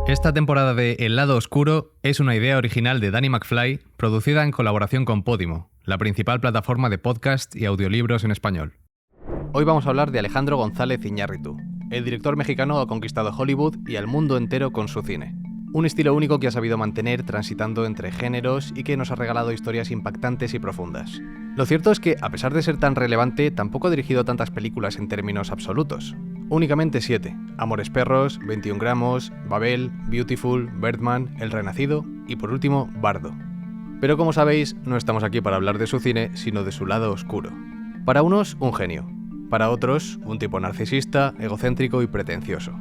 Esta temporada de El lado oscuro es una idea original de Danny McFly, producida en colaboración con Podimo, la principal plataforma de podcast y audiolibros en español. Hoy vamos a hablar de Alejandro González Iñárritu. El director mexicano ha conquistado Hollywood y al mundo entero con su cine. Un estilo único que ha sabido mantener transitando entre géneros y que nos ha regalado historias impactantes y profundas. Lo cierto es que, a pesar de ser tan relevante, tampoco ha dirigido tantas películas en términos absolutos. Únicamente 7. Amores perros, 21 gramos, Babel, Beautiful, Birdman, El renacido y, por último, Bardo. Pero como sabéis, no estamos aquí para hablar de su cine, sino de su lado oscuro. Para unos, un genio. Para otros, un tipo narcisista, egocéntrico y pretencioso.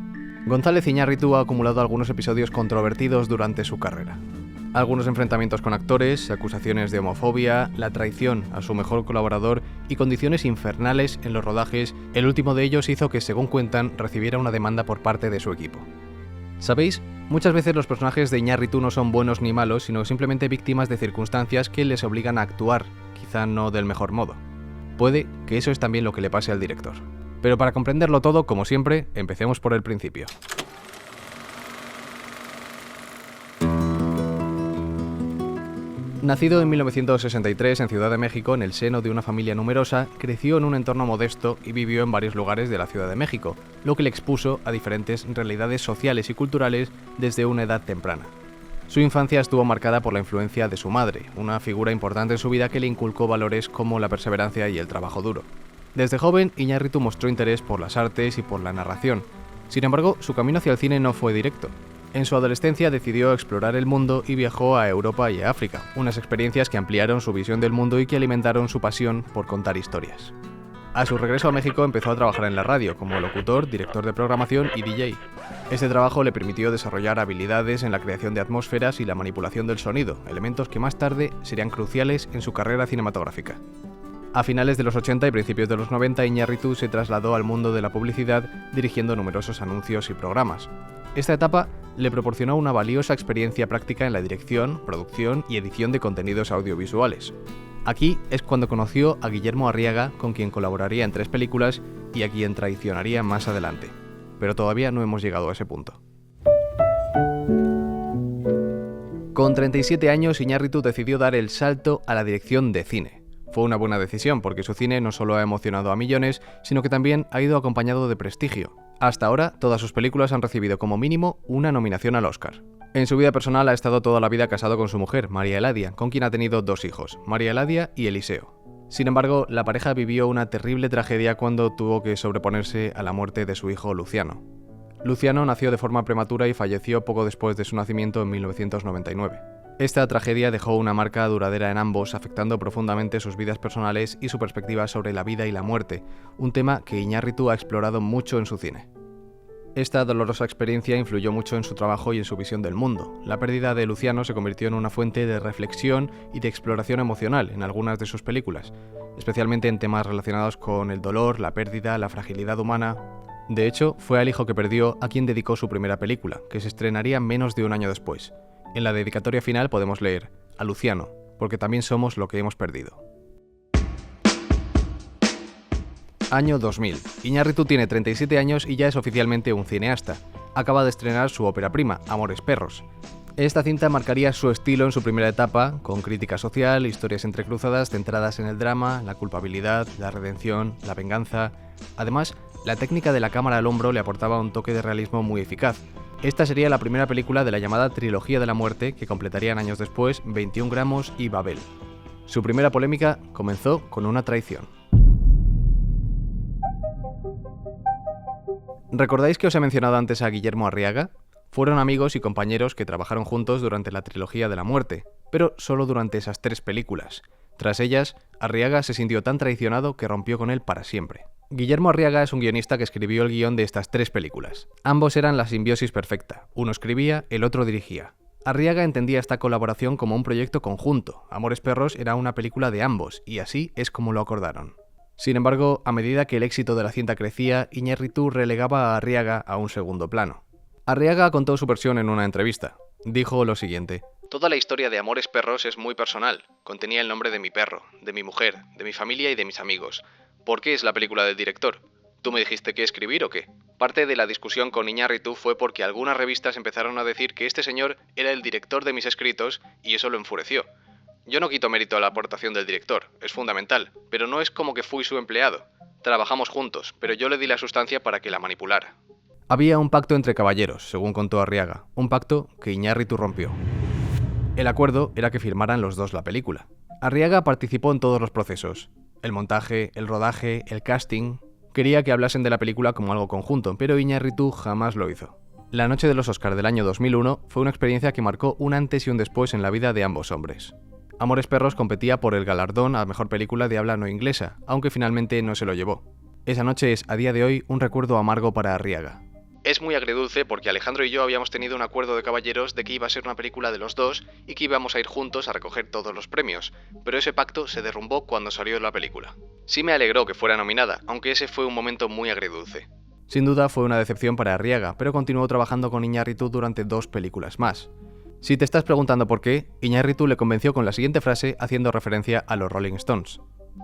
González Iñárritu ha acumulado algunos episodios controvertidos durante su carrera. Algunos enfrentamientos con actores, acusaciones de homofobia, la traición a su mejor colaborador y condiciones infernales en los rodajes, el último de ellos hizo que, según cuentan, recibiera una demanda por parte de su equipo. ¿Sabéis? Muchas veces los personajes de Iñárritu no son buenos ni malos, sino simplemente víctimas de circunstancias que les obligan a actuar, quizá no del mejor modo. Puede que eso es también lo que le pase al director. Pero para comprenderlo todo, como siempre, empecemos por el principio. Nacido en 1963 en Ciudad de México, en el seno de una familia numerosa, creció en un entorno modesto y vivió en varios lugares de la Ciudad de México, lo que le expuso a diferentes realidades sociales y culturales desde una edad temprana. Su infancia estuvo marcada por la influencia de su madre, una figura importante en su vida que le inculcó valores como la perseverancia y el trabajo duro. Desde joven, Iñárritu mostró interés por las artes y por la narración. Sin embargo, su camino hacia el cine no fue directo. En su adolescencia decidió explorar el mundo y viajó a Europa y a África, unas experiencias que ampliaron su visión del mundo y que alimentaron su pasión por contar historias. A su regreso a México empezó a trabajar en la radio como locutor, director de programación y DJ. Este trabajo le permitió desarrollar habilidades en la creación de atmósferas y la manipulación del sonido, elementos que más tarde serían cruciales en su carrera cinematográfica. A finales de los 80 y principios de los 90, Iñárritu se trasladó al mundo de la publicidad dirigiendo numerosos anuncios y programas. Esta etapa le proporcionó una valiosa experiencia práctica en la dirección, producción y edición de contenidos audiovisuales. Aquí es cuando conoció a Guillermo Arriaga, con quien colaboraría en 3 películas y a quien traicionaría más adelante. Pero todavía no hemos llegado a ese punto. Con 37 años, Iñárritu decidió dar el salto a la dirección de cine. Fue una buena decisión porque su cine no solo ha emocionado a millones, sino que también ha ido acompañado de prestigio. Hasta ahora, todas sus películas han recibido como mínimo una nominación al Oscar. En su vida personal ha estado toda la vida casado con su mujer, María Eladia, con quien ha tenido 2 hijos, María Eladia y Eliseo. Sin embargo, la pareja vivió una terrible tragedia cuando tuvo que sobreponerse a la muerte de su hijo Luciano. Luciano nació de forma prematura y falleció poco después de su nacimiento en 1999. Esta tragedia dejó una marca duradera en ambos, afectando profundamente sus vidas personales y su perspectiva sobre la vida y la muerte, un tema que Iñárritu ha explorado mucho en su cine. Esta dolorosa experiencia influyó mucho en su trabajo y en su visión del mundo. La pérdida de Luciano se convirtió en una fuente de reflexión y de exploración emocional en algunas de sus películas, especialmente en temas relacionados con el dolor, la pérdida, la fragilidad humana. De hecho, fue al hijo que perdió a quien dedicó su primera película, que se estrenaría menos de un año después. En la dedicatoria final podemos leer: a Luciano, porque también somos lo que hemos perdido. Año 2000. Iñárritu tiene 37 años y ya es oficialmente un cineasta. Acaba de estrenar su ópera prima, Amores perros. Esta cinta marcaría su estilo en su primera etapa, con crítica social, historias entrecruzadas centradas en el drama, la culpabilidad, la redención, la venganza. Además, la técnica de la cámara al hombro le aportaba un toque de realismo muy eficaz. Esta sería la primera película de la llamada Trilogía de la Muerte, que completarían años después 21 gramos y Babel. Su primera polémica comenzó con una traición. ¿Recordáis que os he mencionado antes a Guillermo Arriaga? Fueron amigos y compañeros que trabajaron juntos durante la Trilogía de la Muerte, pero solo durante esas 3 películas. Tras ellas, Arriaga se sintió tan traicionado que rompió con él para siempre. Guillermo Arriaga es un guionista que escribió el guión de estas 3 películas. Ambos eran la simbiosis perfecta. Uno escribía, el otro dirigía. Arriaga entendía esta colaboración como un proyecto conjunto. Amores perros era una película de ambos, y así es como lo acordaron. Sin embargo, a medida que el éxito de la cinta crecía, Iñárritu relegaba a Arriaga a un segundo plano. Arriaga contó su versión en una entrevista. Dijo lo siguiente: "Toda la historia de Amores perros es muy personal. Contenía el nombre de mi perro, de mi mujer, de mi familia y de mis amigos. ¿Por qué es la película del director? ¿Tú me dijiste qué escribir o qué? Parte de la discusión con Iñárritu fue porque algunas revistas empezaron a decir que este señor era el director de mis escritos y eso lo enfureció. Yo no quito mérito a la aportación del director, es fundamental, pero no es como que fui su empleado. Trabajamos juntos, pero yo le di la sustancia para que la manipulara. Había un pacto entre caballeros, según contó Arriaga, un pacto que Iñárritu rompió. El acuerdo era que firmaran los dos la película. Arriaga participó en todos los procesos, el montaje, el rodaje, el casting. Quería que hablasen de la película como algo conjunto, pero Iñárritu jamás lo hizo. La noche de los Oscar del año 2001 fue una experiencia que marcó un antes y un después en la vida de ambos hombres. Amores Perros competía por el galardón a mejor película de habla no inglesa, aunque finalmente no se lo llevó. Esa noche es, a día de hoy, un recuerdo amargo para Arriaga. Es muy agridulce porque Alejandro y yo habíamos tenido un acuerdo de caballeros de que iba a ser una película de los dos y que íbamos a ir juntos a recoger todos los premios, pero ese pacto se derrumbó cuando salió la película. Sí me alegró que fuera nominada, aunque ese fue un momento muy agridulce. Sin duda fue una decepción para Arriaga, pero continuó trabajando con Iñárritu durante 2 películas más. Si te estás preguntando por qué, Iñárritu le convenció con la siguiente frase haciendo referencia a los Rolling Stones.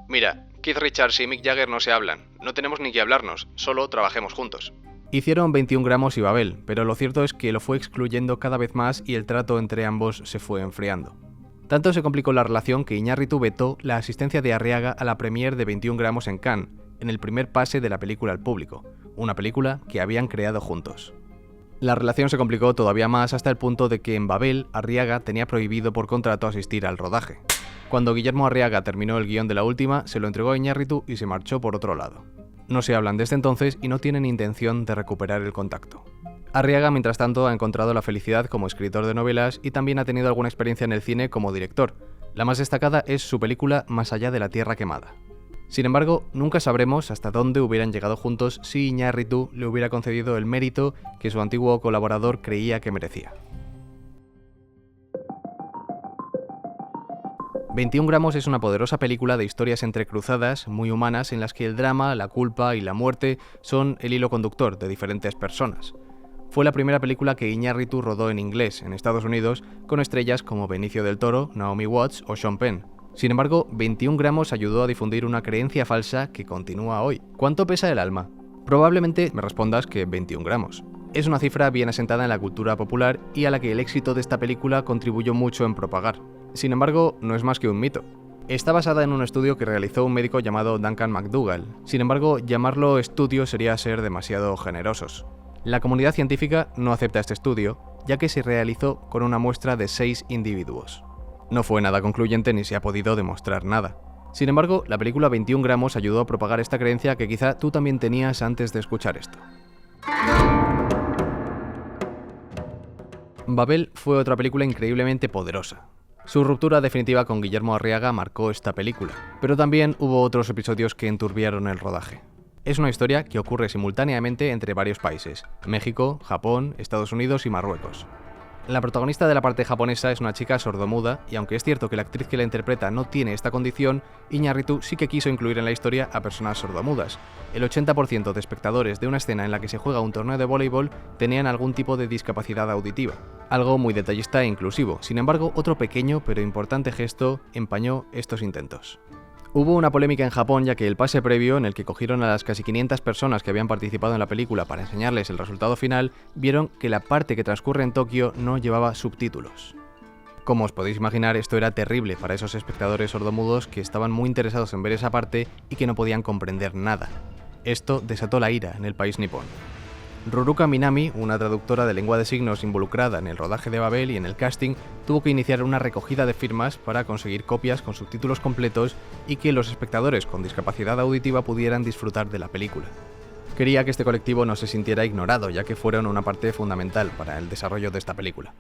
Mira, Keith Richards y Mick Jagger no se hablan, no tenemos ni que hablarnos, solo trabajemos juntos. Hicieron 21 gramos y Babel, pero lo cierto es que lo fue excluyendo cada vez más y el trato entre ambos se fue enfriando. Tanto se complicó la relación que Iñárritu vetó la asistencia de Arriaga a la premiere de 21 gramos en Cannes, en el primer pase de la película al público, una película que habían creado juntos. La relación se complicó todavía más hasta el punto de que en Babel, Arriaga tenía prohibido por contrato asistir al rodaje. Cuando Guillermo Arriaga terminó el guión de la última, se lo entregó a Iñárritu y se marchó por otro lado. No se hablan desde entonces y no tienen intención de recuperar el contacto. Arriaga, mientras tanto, ha encontrado la felicidad como escritor de novelas y también ha tenido alguna experiencia en el cine como director. La más destacada es su película Más allá de la Tierra quemada. Sin embargo, nunca sabremos hasta dónde hubieran llegado juntos si Iñárritu le hubiera concedido el mérito que su antiguo colaborador creía que merecía. 21 gramos es una poderosa película de historias entrecruzadas, muy humanas, en las que el drama, la culpa y la muerte son el hilo conductor de diferentes personas. Fue la primera película que Iñárritu rodó en inglés en Estados Unidos, con estrellas como Benicio del Toro, Naomi Watts o Sean Penn. Sin embargo, 21 gramos ayudó a difundir una creencia falsa que continúa hoy. ¿Cuánto pesa el alma? Probablemente me respondas que 21 gramos. Es una cifra bien asentada en la cultura popular y a la que el éxito de esta película contribuyó mucho en propagar. Sin embargo, no es más que un mito. Está basada en un estudio que realizó un médico llamado Duncan McDougall. Sin embargo, llamarlo estudio sería ser demasiado generosos. La comunidad científica no acepta este estudio, ya que se realizó con una muestra de 6 individuos. No fue nada concluyente ni se ha podido demostrar nada. Sin embargo, la película 21 gramos ayudó a propagar esta creencia que quizá tú también tenías antes de escuchar esto. Babel fue otra película increíblemente poderosa. Su ruptura definitiva con Guillermo Arriaga marcó esta película, pero también hubo otros episodios que enturbiaron el rodaje. Es una historia que ocurre simultáneamente entre varios países: México, Japón, Estados Unidos y Marruecos. La protagonista de la parte japonesa es una chica sordomuda, y aunque es cierto que la actriz que la interpreta no tiene esta condición, Iñárritu sí que quiso incluir en la historia a personas sordomudas. El 80% de espectadores de una escena en la que se juega un torneo de voleibol tenían algún tipo de discapacidad auditiva, algo muy detallista e inclusivo. Sin embargo, otro pequeño pero importante gesto empañó estos intentos. Hubo una polémica en Japón, ya que el pase previo, en el que cogieron a las casi 500 personas que habían participado en la película para enseñarles el resultado final, vieron que la parte que transcurre en Tokio no llevaba subtítulos. Como os podéis imaginar, esto era terrible para esos espectadores sordomudos que estaban muy interesados en ver esa parte y que no podían comprender nada. Esto desató la ira en el país nipón. Ruruka Minami, una traductora de lengua de signos involucrada en el rodaje de Babel y en el casting, tuvo que iniciar una recogida de firmas para conseguir copias con subtítulos completos y que los espectadores con discapacidad auditiva pudieran disfrutar de la película. Quería que este colectivo no se sintiera ignorado, ya que fueron una parte fundamental para el desarrollo de esta película.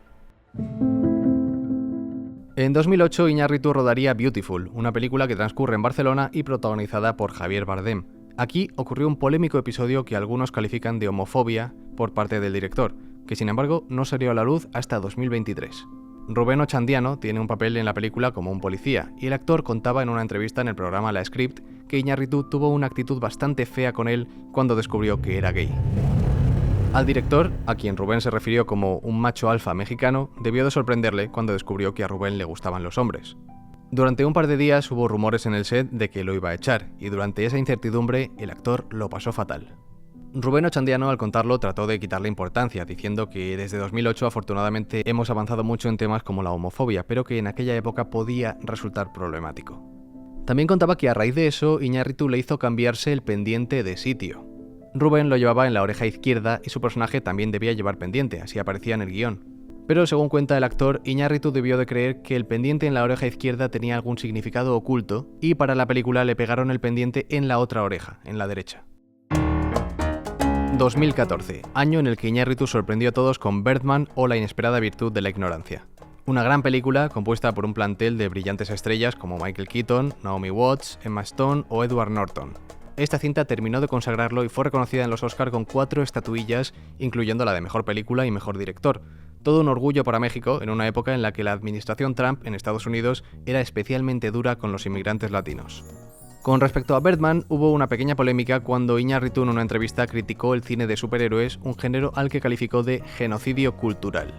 En 2008, Iñárritu rodaría Beautiful, una película que transcurre en Barcelona y protagonizada por Javier Bardem. Aquí ocurrió un polémico episodio que algunos califican de homofobia por parte del director, que sin embargo no salió a la luz hasta 2023. Rubén Ochandiano tiene un papel en la película como un policía, y el actor contaba en una entrevista en el programa La Script que Iñárritu tuvo una actitud bastante fea con él cuando descubrió que era gay. Al director, a quien Rubén se refirió como un macho alfa mexicano, debió de sorprenderle cuando descubrió que a Rubén le gustaban los hombres. Durante un par de días hubo rumores en el set de que lo iba a echar, y durante esa incertidumbre el actor lo pasó fatal. Rubén Ochandiano al contarlo trató de quitarle importancia, diciendo que desde 2008 afortunadamente hemos avanzado mucho en temas como la homofobia, pero que en aquella época podía resultar problemático. También contaba que a raíz de eso Iñárritu le hizo cambiarse el pendiente de sitio. Rubén lo llevaba en la oreja izquierda y su personaje también debía llevar pendiente, así aparecía en el guión. Pero según cuenta el actor, Iñárritu debió de creer que el pendiente en la oreja izquierda tenía algún significado oculto y para la película le pegaron el pendiente en la otra oreja, en la derecha. 2014, año en el que Iñárritu sorprendió a todos con Birdman o La inesperada virtud de la ignorancia. Una gran película compuesta por un plantel de brillantes estrellas como Michael Keaton, Naomi Watts, Emma Stone o Edward Norton. Esta cinta terminó de consagrarlo y fue reconocida en los Oscar con 4 estatuillas, incluyendo la de Mejor Película y Mejor Director. Todo un orgullo para México en una época en la que la administración Trump en Estados Unidos era especialmente dura con los inmigrantes latinos. Con respecto a Birdman, hubo una pequeña polémica cuando Iñárritu en una entrevista criticó el cine de superhéroes, un género al que calificó de genocidio cultural.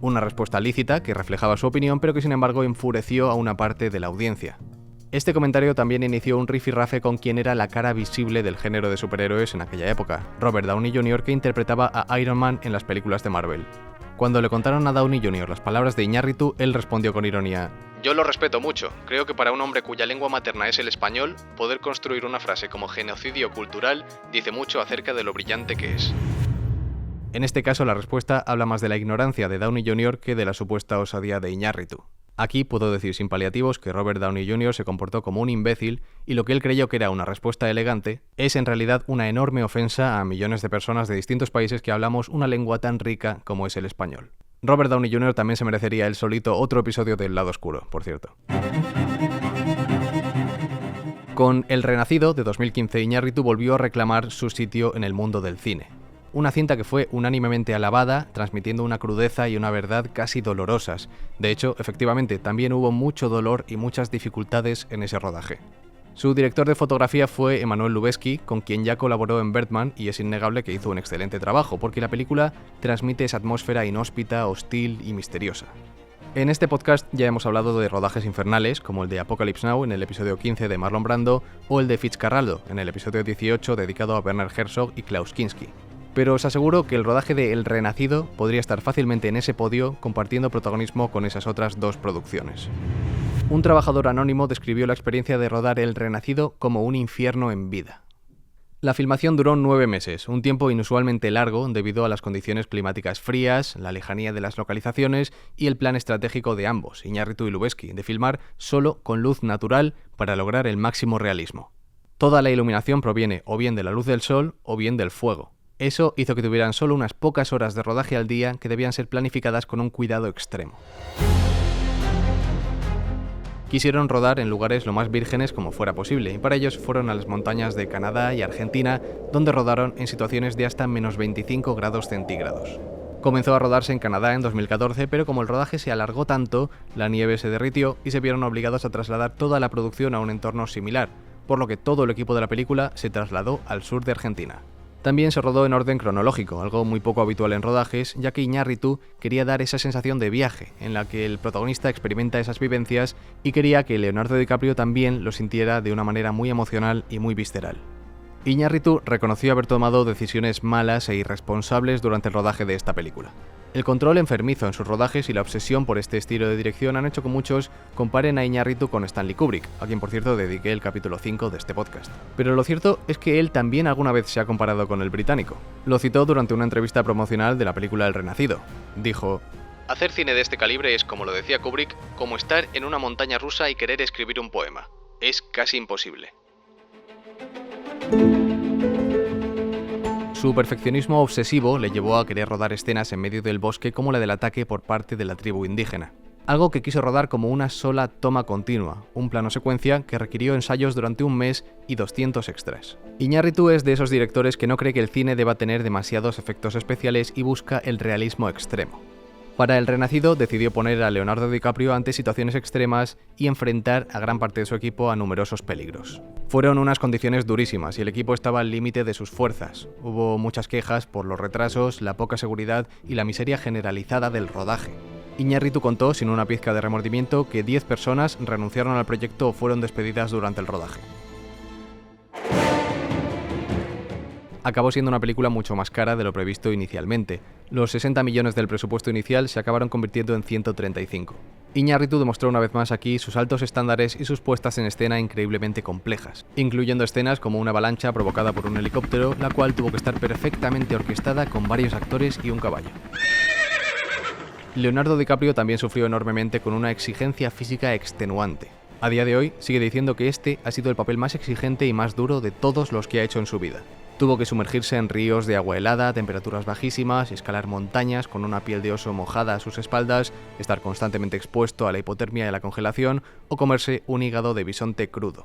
Una respuesta lícita que reflejaba su opinión, pero que sin embargo enfureció a una parte de la audiencia. Este comentario también inició un rifirrafe con quien era la cara visible del género de superhéroes en aquella época, Robert Downey Jr., que interpretaba a Iron Man en las películas de Marvel. Cuando le contaron a Downey Jr. las palabras de Iñárritu, él respondió con ironía: "Yo lo respeto mucho. Creo que para un hombre cuya lengua materna es el español, poder construir una frase como genocidio cultural dice mucho acerca de lo brillante que es". En este caso, la respuesta habla más de la ignorancia de Downey Jr. que de la supuesta osadía de Iñárritu. Aquí puedo decir sin paliativos que Robert Downey Jr. se comportó como un imbécil y lo que él creyó que era una respuesta elegante es en realidad una enorme ofensa a millones de personas de distintos países que hablamos una lengua tan rica como es el español. Robert Downey Jr. también se merecería él solito otro episodio del Lado Oscuro, por cierto. Con El Renacido, de 2015, Iñárritu volvió a reclamar su sitio en el mundo del cine. Una cinta que fue unánimemente alabada, transmitiendo una crudeza y una verdad casi dolorosas. De hecho, efectivamente, también hubo mucho dolor y muchas dificultades en ese rodaje. Su director de fotografía fue Emmanuel Lubezki, con quien ya colaboró en Birdman, y es innegable que hizo un excelente trabajo, porque la película transmite esa atmósfera inhóspita, hostil y misteriosa. En este podcast ya hemos hablado de rodajes infernales, como el de Apocalypse Now en el episodio 15 de Marlon Brando, o el de Fitzcarraldo en el episodio 18 dedicado a Werner Herzog y Klaus Kinski. Pero os aseguro que el rodaje de El Renacido podría estar fácilmente en ese podio compartiendo protagonismo con esas otras dos producciones. Un trabajador anónimo describió la experiencia de rodar El Renacido como un infierno en vida. La filmación duró 9 meses, un tiempo inusualmente largo debido a las condiciones climáticas frías, la lejanía de las localizaciones y el plan estratégico de ambos, Iñárritu y Lubezki, de filmar solo con luz natural para lograr el máximo realismo. Toda la iluminación proviene o bien de la luz del sol o bien del fuego. Eso hizo que tuvieran solo unas pocas horas de rodaje al día que debían ser planificadas con un cuidado extremo. Quisieron rodar en lugares lo más vírgenes como fuera posible, y para ellos fueron a las montañas de Canadá y Argentina, donde rodaron en situaciones de hasta menos 25 grados centígrados. Comenzó a rodarse en Canadá en 2014, pero como el rodaje se alargó tanto, la nieve se derritió y se vieron obligados a trasladar toda la producción a un entorno similar, por lo que todo el equipo de la película se trasladó al sur de Argentina. También se rodó en orden cronológico, algo muy poco habitual en rodajes, ya que Iñárritu quería dar esa sensación de viaje, en la que el protagonista experimenta esas vivencias y quería que Leonardo DiCaprio también lo sintiera de una manera muy emocional y muy visceral. Iñárritu reconoció haber tomado decisiones malas e irresponsables durante el rodaje de esta película. El control enfermizo en sus rodajes y la obsesión por este estilo de dirección han hecho que muchos comparen a Iñárritu con Stanley Kubrick, a quien por cierto dediqué el capítulo 5 de este podcast. Pero lo cierto es que él también alguna vez se ha comparado con el británico. Lo citó durante una entrevista promocional de la película El Renacido. Dijo: "Hacer cine de este calibre es, como lo decía Kubrick, como estar en una montaña rusa y querer escribir un poema. Es casi imposible". Su perfeccionismo obsesivo le llevó a querer rodar escenas en medio del bosque como la del ataque por parte de la tribu indígena. Algo que quiso rodar como una sola toma continua, un plano secuencia que requirió ensayos durante un mes y 200 extras. Iñárritu es de esos directores que no cree que el cine deba tener demasiados efectos especiales y busca el realismo extremo. Para El Renacido decidió poner a Leonardo DiCaprio ante situaciones extremas y enfrentar a gran parte de su equipo a numerosos peligros. Fueron unas condiciones durísimas y el equipo estaba al límite de sus fuerzas. Hubo muchas quejas por los retrasos, la poca seguridad y la miseria generalizada del rodaje. Iñárritu contó, sin una pizca de remordimiento, que 10 personas renunciaron al proyecto o fueron despedidas durante el rodaje. Acabó siendo una película mucho más cara de lo previsto inicialmente. Los 60 millones del presupuesto inicial se acabaron convirtiendo en 135. Iñárritu demostró una vez más aquí sus altos estándares y sus puestas en escena increíblemente complejas, incluyendo escenas como una avalancha provocada por un helicóptero, la cual tuvo que estar perfectamente orquestada con varios actores y un caballo. Leonardo DiCaprio también sufrió enormemente con una exigencia física extenuante. A día de hoy sigue diciendo que este ha sido el papel más exigente y más duro de todos los que ha hecho en su vida. Tuvo que sumergirse en ríos de agua helada, temperaturas bajísimas, escalar montañas con una piel de oso mojada a sus espaldas, estar constantemente expuesto a la hipotermia y a la congelación o comerse un hígado de bisonte crudo.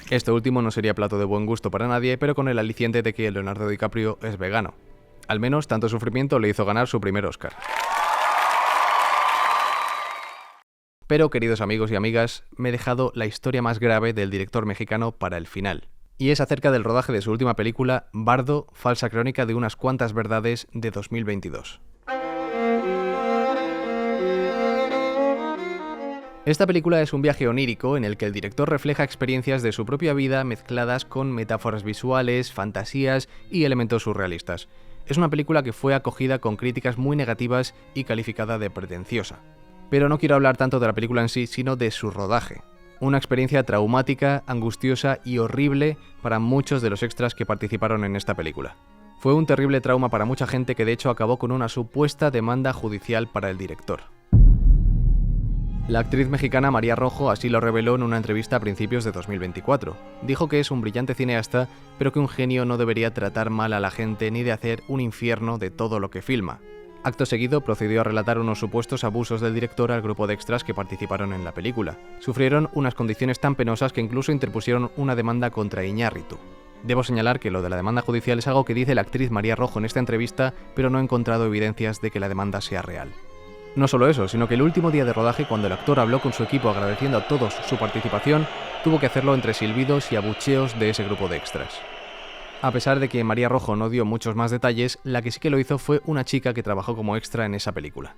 Esto último no sería plato de buen gusto para nadie, pero con el aliciente de que Leonardo DiCaprio es vegano. Al menos tanto sufrimiento le hizo ganar su primer Oscar. Pero, queridos amigos y amigas, me he dejado la historia más grave del director mexicano para el final. Y es acerca del rodaje de su última película, Bardo, falsa crónica de unas cuantas verdades, de 2022. Esta película es un viaje onírico en el que el director refleja experiencias de su propia vida mezcladas con metáforas visuales, fantasías y elementos surrealistas. Es una película que fue acogida con críticas muy negativas y calificada de pretenciosa. Pero no quiero hablar tanto de la película en sí, sino de su rodaje. Una experiencia traumática, angustiosa y horrible para muchos de los extras que participaron en esta película. Fue un terrible trauma para mucha gente que de hecho acabó con una supuesta demanda judicial para el director. La actriz mexicana María Rojo así lo reveló en una entrevista a principios de 2024. Dijo que es un brillante cineasta, pero que un genio no debería tratar mal a la gente ni de hacer un infierno de todo lo que filma. Acto seguido procedió a relatar unos supuestos abusos del director al grupo de extras que participaron en la película. Sufrieron unas condiciones tan penosas que incluso interpusieron una demanda contra Iñárritu. Debo señalar que lo de la demanda judicial es algo que dice la actriz María Rojo en esta entrevista, pero no he encontrado evidencias de que la demanda sea real. No solo eso, sino que el último día de rodaje, cuando el actor habló con su equipo agradeciendo a todos su participación, tuvo que hacerlo entre silbidos y abucheos de ese grupo de extras. A pesar de que María Rojo no dio muchos más detalles, la que sí que lo hizo fue una chica que trabajó como extra en esa película.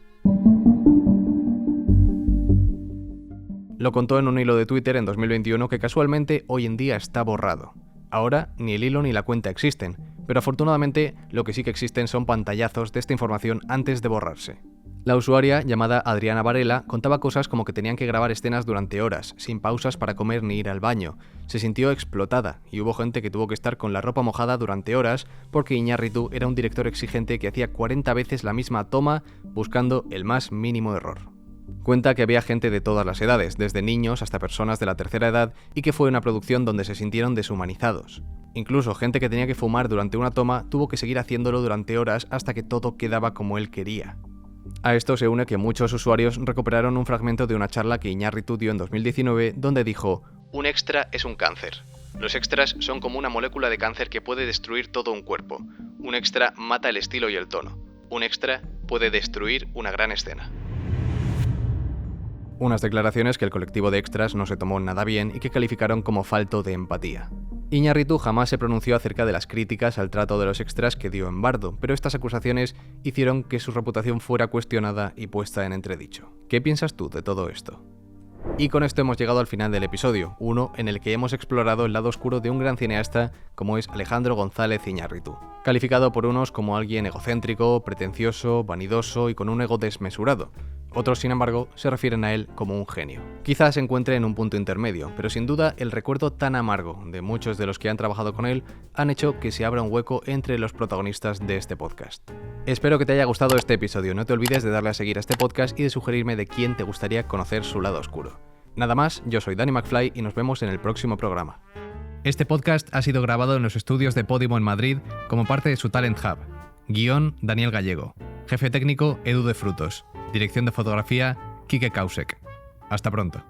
Lo contó en un hilo de Twitter en 2021 que casualmente hoy en día está borrado. Ahora ni el hilo ni la cuenta existen, pero afortunadamente lo que sí que existen son pantallazos de esta información antes de borrarse. La usuaria, llamada Adriana Varela, contaba cosas como que tenían que grabar escenas durante horas, sin pausas para comer ni ir al baño. Se sintió explotada y hubo gente que tuvo que estar con la ropa mojada durante horas porque Iñárritu era un director exigente que hacía 40 veces la misma toma buscando el más mínimo error. Cuenta que había gente de todas las edades, desde niños hasta personas de la tercera edad, y que fue una producción donde se sintieron deshumanizados. Incluso gente que tenía que fumar durante una toma tuvo que seguir haciéndolo durante horas hasta que todo quedaba como él quería. A esto se une que muchos usuarios recuperaron un fragmento de una charla que Iñárritu dio en 2019 donde dijo: "Un extra es un cáncer. Los extras son como una molécula de cáncer que puede destruir todo un cuerpo. Un extra mata el estilo y el tono. Un extra puede destruir una gran escena". Unas declaraciones que el colectivo de extras no se tomó nada bien y que calificaron como falto de empatía. Iñárritu jamás se pronunció acerca de las críticas al trato de los extras que dio en Bardo, pero estas acusaciones hicieron que su reputación fuera cuestionada y puesta en entredicho. ¿Qué piensas tú de todo esto? Y con esto hemos llegado al final del episodio, uno en el que hemos explorado el lado oscuro de un gran cineasta como es Alejandro González Iñárritu, calificado por unos como alguien egocéntrico, pretencioso, vanidoso y con un ego desmesurado. Otros, sin embargo, se refieren a él como un genio. Quizás se encuentre en un punto intermedio, pero sin duda el recuerdo tan amargo de muchos de los que han trabajado con él han hecho que se abra un hueco entre los protagonistas de este podcast. Espero que te haya gustado este episodio. No te olvides de darle a seguir a este podcast y de sugerirme de quién te gustaría conocer su lado oscuro. Nada más, yo soy Danny McFly y nos vemos en el próximo programa. Este podcast ha sido grabado en los estudios de Podimo en Madrid como parte de su Talent Hub. Guión, Daniel Gallego. Jefe técnico, Edu de Frutos. Dirección de fotografía, Quique Kausek. Hasta pronto.